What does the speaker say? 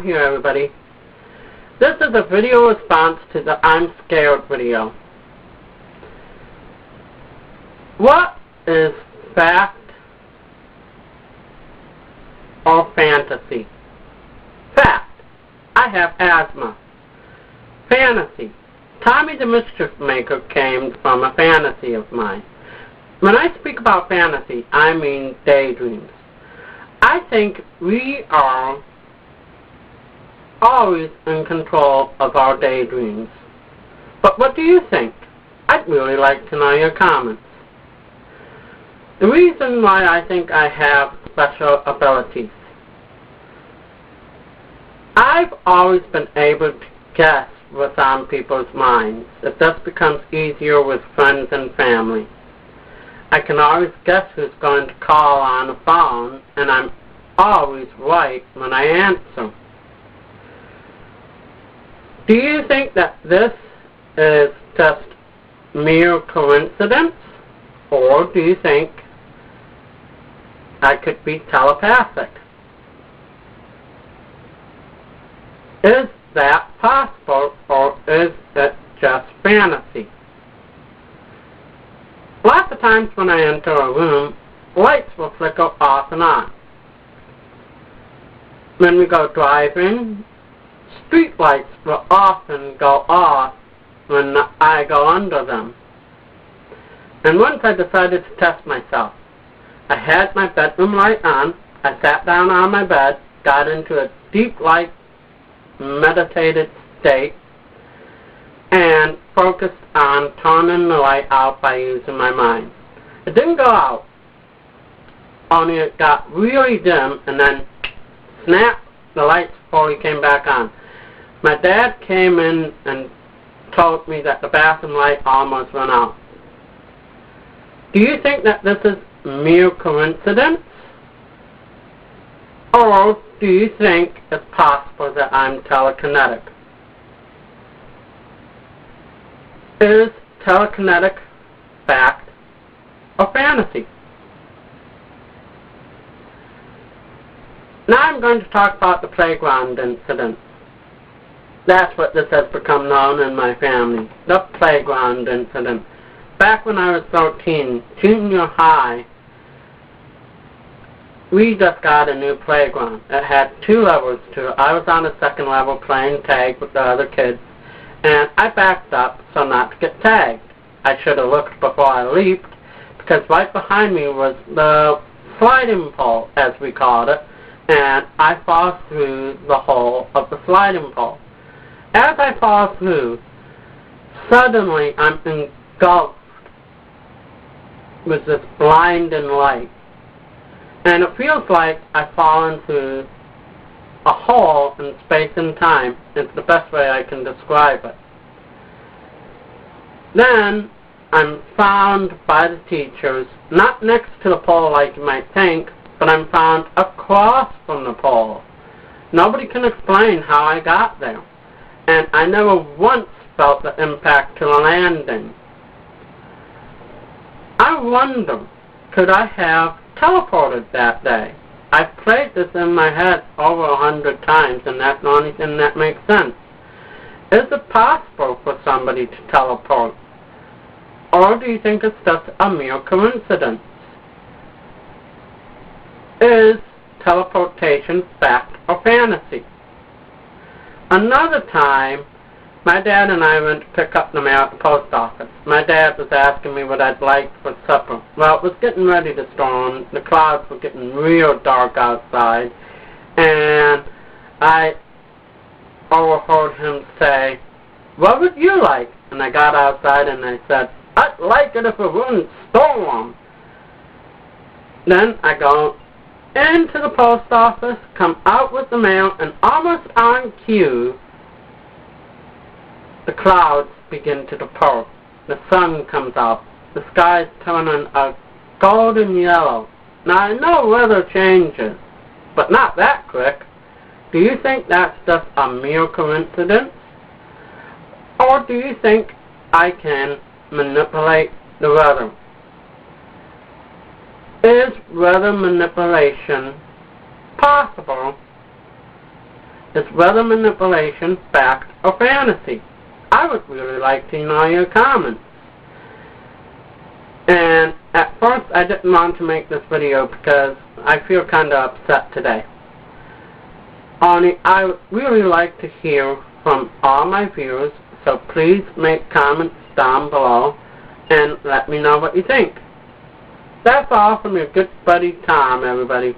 here, everybody. This is a video response to the I'm Scared video. What is fact or fantasy? Fact: I have asthma. Fantasy: Tommy the Mischief Maker came from a fantasy of mine. When I speak about fantasy, I mean daydreams. I think we are always in control of our daydreams. But what do you think? I'd really like to know your comments. The reason why I think I have special abilities: I've always been able to guess what's on people's minds. It just becomes easier with friends and family. I can always guess who's going to call on the phone, and I'm always right when I answer. Do you think that this is just mere coincidence, or do you think I could be telepathic? Is that possible, or is it just fantasy? Lots of times when I enter a room, lights will flicker off and on. When we go driving, street lights will often go off when I go under them. And once I decided to test myself. I had my bedroom light on, I sat down on my bed, got into a deep light, meditated state, and focused on turning the light out by using my mind. It didn't go out, only it got really dim, and then snap, the lights fully came back on. My dad came in and told me that the bathroom light almost went out. Do you think that this is mere coincidence? Or do you think it's possible that I'm telekinetic? Is telekinetic fact or fantasy? Now I'm going to talk about the playground incident. That's what this has become known in my family, the playground incident. Back when I was 13, junior high, we just got a new playground. It had 2 levels to it. I was on the 2nd level playing tag with the other kids, and I backed up so not to get tagged. I should have looked before I leaped, because right behind me was the sliding pole, as we called it, and I fall through the hole of the sliding pole. As I fall through, suddenly I'm engulfed with this blinding light. And it feels like I've fallen through a hole in space and time. It's the best way I can describe it. Then I'm found by the teachers, not next to the pole like you might think, but I'm found across from the pole. Nobody can explain how I got there. And I never once felt the impact to the landing. I wonder, could I have teleported that day? I've played this in my head over 100 times, and that's the only thing that makes sense. Is it possible for somebody to teleport? Or do you think it's just a mere coincidence? Is teleportation fact or fantasy? Another time, my dad and I went to pick up the mail at the post office. My dad was asking me what I'd like for supper. Well, it was getting ready to storm. The clouds were getting real dark outside. And I overheard him say, "What would you like?" And I got outside and I said, "I'd like it if it wouldn't storm." Then I go into the post office, come out with the mail, and almost on cue, the clouds begin to depart. The sun comes out. The sky's turning a golden yellow. Now I know weather changes, but not that quick. Do you think that's just a mere coincidence? Or do you think I can manipulate the weather? Is weather manipulation possible? is weather manipulation, fact, or fantasy? I would really like to know your comments. And at first I didn't want to make this video because I feel kind of upset today. Only I would really like to hear from all my viewers, so please make comments down below and let me know what you think. That's all from your good buddy Tom, everybody.